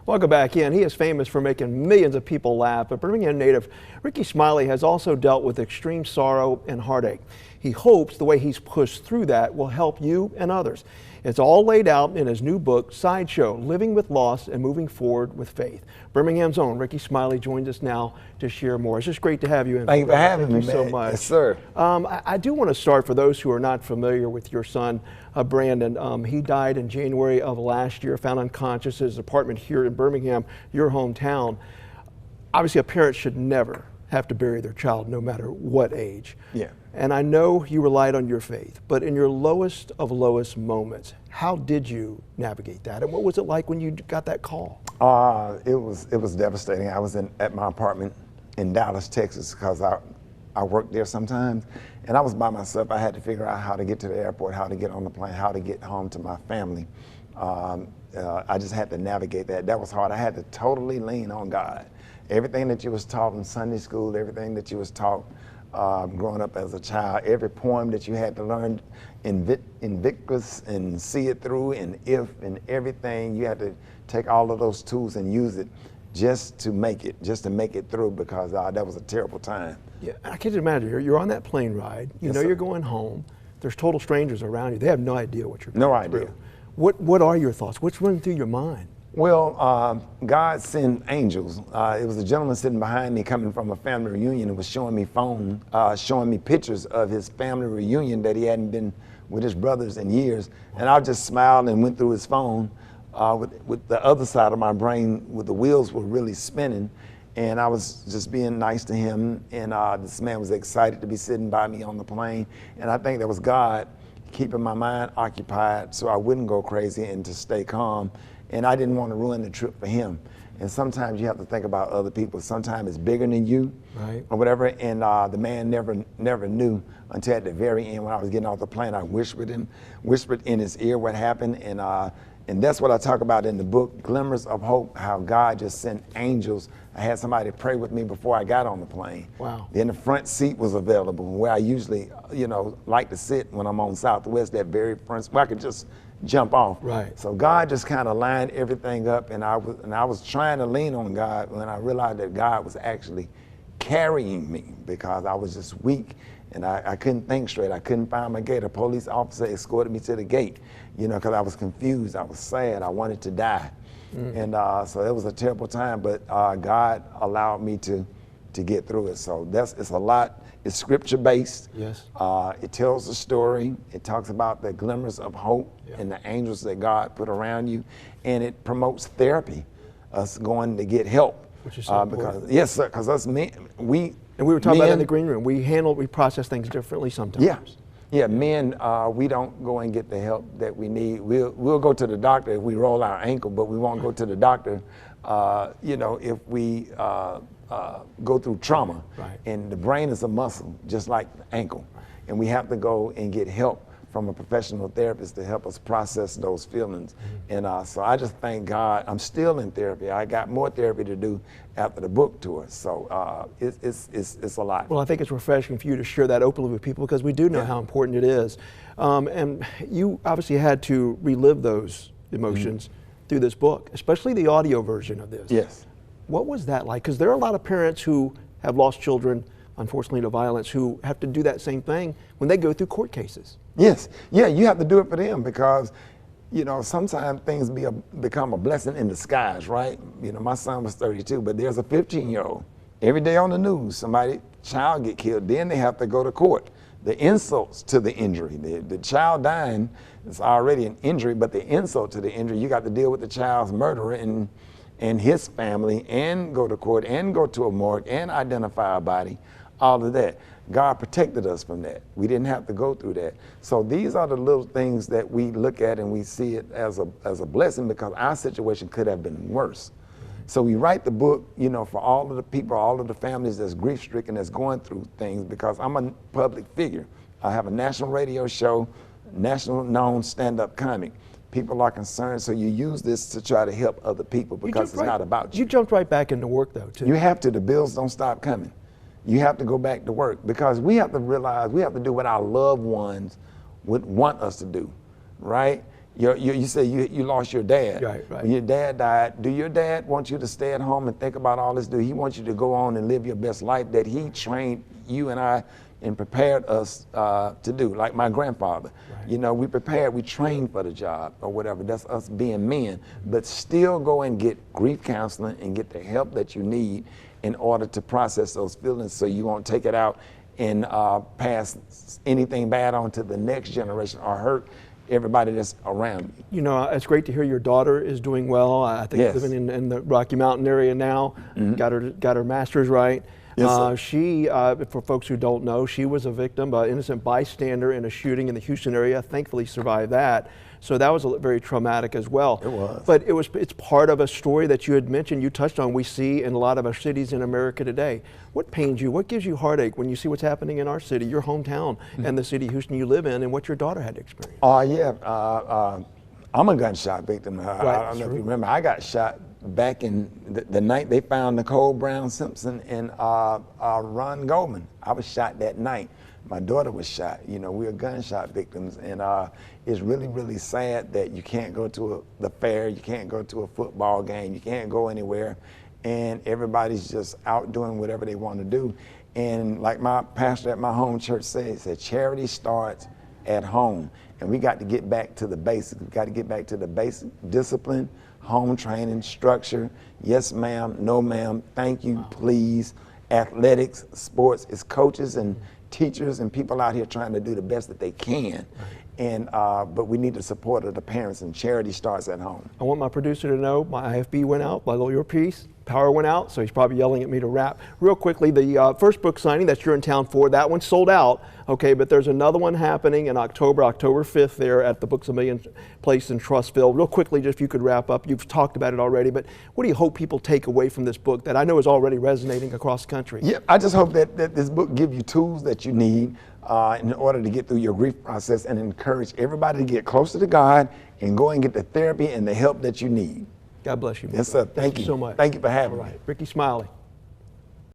Welcome back in. He is famous for making millions of people laugh, but Birmingham native Rickey Smiley has also dealt with extreme sorrow and heartache. He hopes the way he's pushed through that will help you and others. It's all laid out in his new book, Sideshow, Living with Loss and Moving Forward with Faith. Birmingham's own Rickey Smiley joins us now to share more. It's just great to have you in. Thank you for having me, Thank you so much. Yes, sir. I do want to start, for those who are not familiar with your son, Brandon. He died in January of last year, found unconscious in his apartment here in Birmingham, your hometown. Obviously, a parent should never have to bury their child, no matter what age. Yeah. And I know you relied on your faith, but in your lowest of lowest moments, how did you navigate that? And what was it like when you got that call? It was devastating. I was at my apartment in Dallas, Texas, because I worked there sometimes, and I was by myself. I had to figure out how to get to the airport, how to get on the plane, how to get home to my family. I just had to navigate that. That was hard. I had to totally lean on God. Everything that you was taught in Sunday school, everything that you was taught growing up as a child, every poem that you had to learn, Invictus and See It Through and If and everything, you had to take all of those tools and use it just to make it through, because that was a terrible time. Yeah, I can't imagine. You're on that plane ride. You Yes, know sir. you're going home. There's total strangers around you. They have no idea what you're going No idea. through. What are your thoughts? What's running through your mind? Well, God sent angels. It was a gentleman sitting behind me coming from a family reunion and was showing me pictures of his family reunion that he hadn't been with his brothers in years. And I just smiled and went through his phone with the other side of my brain, with the wheels were really spinning. And I was just being nice to him. And this man was excited to be sitting by me on the plane. And I think that was God keeping my mind occupied so I wouldn't go crazy and to stay calm. And I didn't want to ruin the trip for him. And sometimes you have to think about other people. Sometimes it's bigger than you, right, or whatever. And the man never knew until at the very end when I was getting off the plane. I whispered in his ear what happened. And that's what I talk about in the book, Glimmers of Hope, how God just sent angels. I had somebody pray with me before I got on the plane. Wow. Then the front seat was available, where I usually, like to sit when I'm on Southwest, that very front, where I could just jump off. Right. So God just kind of lined everything up, and I was trying to lean on God when I realized that God was actually carrying me, because I was just weak and I couldn't think straight. I couldn't find my gate. A police officer escorted me to the gate, because I was confused. I was sad. I wanted to die. And so it was a terrible time, but God allowed me to get through it. So it's a lot. It's scripture based. Yes. It tells the story. It talks about the glimmers of hope, yeah, and the angels that God put around you, and it promotes therapy, us going to get help. Which is so important. Because yes, sir, because us men, and we were talking about it in the green room. We process things differently sometimes. Yeah. Yeah, men, we don't go and get the help that we need. We'll go to the doctor if we roll our ankle, but we won't go to the doctor, if we go through trauma. Right. And the brain is a muscle, just like the ankle. Right. And we have to go and get help from a professional therapist to help us process those feelings. Mm-hmm. And so I just thank God. I'm still in therapy. I got more therapy to do after the book tour. So it's a lot. Well, I think it's refreshing for you to share that openly with people, because we do know how important it is. And you obviously had to relive those emotions through this book, especially the audio version of this. Yes. What was that like? Because there are a lot of parents who have lost children, unfortunately, to violence, who have to do that same thing when they go through court cases. Yes. Yeah, you have to do it for them, because sometimes things become a blessing in disguise, right? My son was 32, but there's a 15-year-old. Every day on the news, child get killed, then they have to go to court. The insults to the injury, the child dying is already an injury, but the insult to the injury, you got to deal with the child's murderer and his family, and go to court, and go to a morgue, and identify a body, all of that. God protected us from that. We didn't have to go through that. So these are the little things that we look at and we see it as a blessing, because our situation could have been worse. So we write the book, for all of the people, all of the families that's grief-stricken, that's going through things, because I'm a public figure. I have a national radio show, national known stand-up comic. People are concerned, so you use this to try to help other people, because it's not about you. You jumped right back into work, though, too. You have to. The bills don't stop coming. You have to go back to work, because we have to realize we have to do what our loved ones would want us to do, right? You say you lost your dad. Right. When your dad died, do your dad want you to stay at home and think about all this? Do he want you to go on and live your best life that he trained you and I and prepared us to do? Like my grandfather, Right. you know, we trained for the job or whatever. That's us being men. But still go and get grief counseling and get the help that you need in order to process those feelings, so you won't take it out and pass anything bad on to the next generation or hurt everybody that's around you. You know, it's great to hear your daughter is doing well. I think Yes. living in the Rocky Mountain area now. Got her master's, right? Yes, sir. She, for folks who don't know, she was a victim, an innocent bystander in a shooting in the Houston area. Thankfully survived that. So that was very traumatic as well. It was. But it's part of a story that you had mentioned, you touched on, we see in a lot of our cities in America today. What pains you? What gives you heartache when you see what's happening in our city, your hometown, and the city of Houston you live in, and what your daughter had to experience? I'm a gunshot victim. I don't know if you remember. I got shot back in the night they found Nicole Brown Simpson and Ron Goldman. I was shot that night. My daughter was shot. You know, we are gunshot victims, and it's really, really sad that you can't go to the fair, you can't go to a football game, you can't go anywhere, and everybody's just out doing whatever they want to do. And like my pastor at my home church said, charity starts at home, and we got to get back to the basics. We got to get back to the basic discipline, home training, structure. Yes, ma'am. No, ma'am. Thank you, please. Athletics, sports. It's coaches and teachers and people out here trying to do the best that they can. And but we need the support of the parents, and charity starts at home. I want my producer to know my IFB went out, my little earpiece, power went out, so he's probably yelling at me to wrap. Real quickly, the first book signing that you're in town for, that one sold out, okay, but there's another one happening in October 5th there at the Books A Million place in Trustville. Real quickly, just if you could wrap up, you've talked about it already, but what do you hope people take away from this book that I know is already resonating across the country? Yeah, I just hope that this book gives you tools that you need in order to get through your grief process, and encourage everybody to get closer to God and go and get the therapy and the help that you need. God bless you. Yes, sir. Thank you so much. Thank you for having me. Rickey Smiley.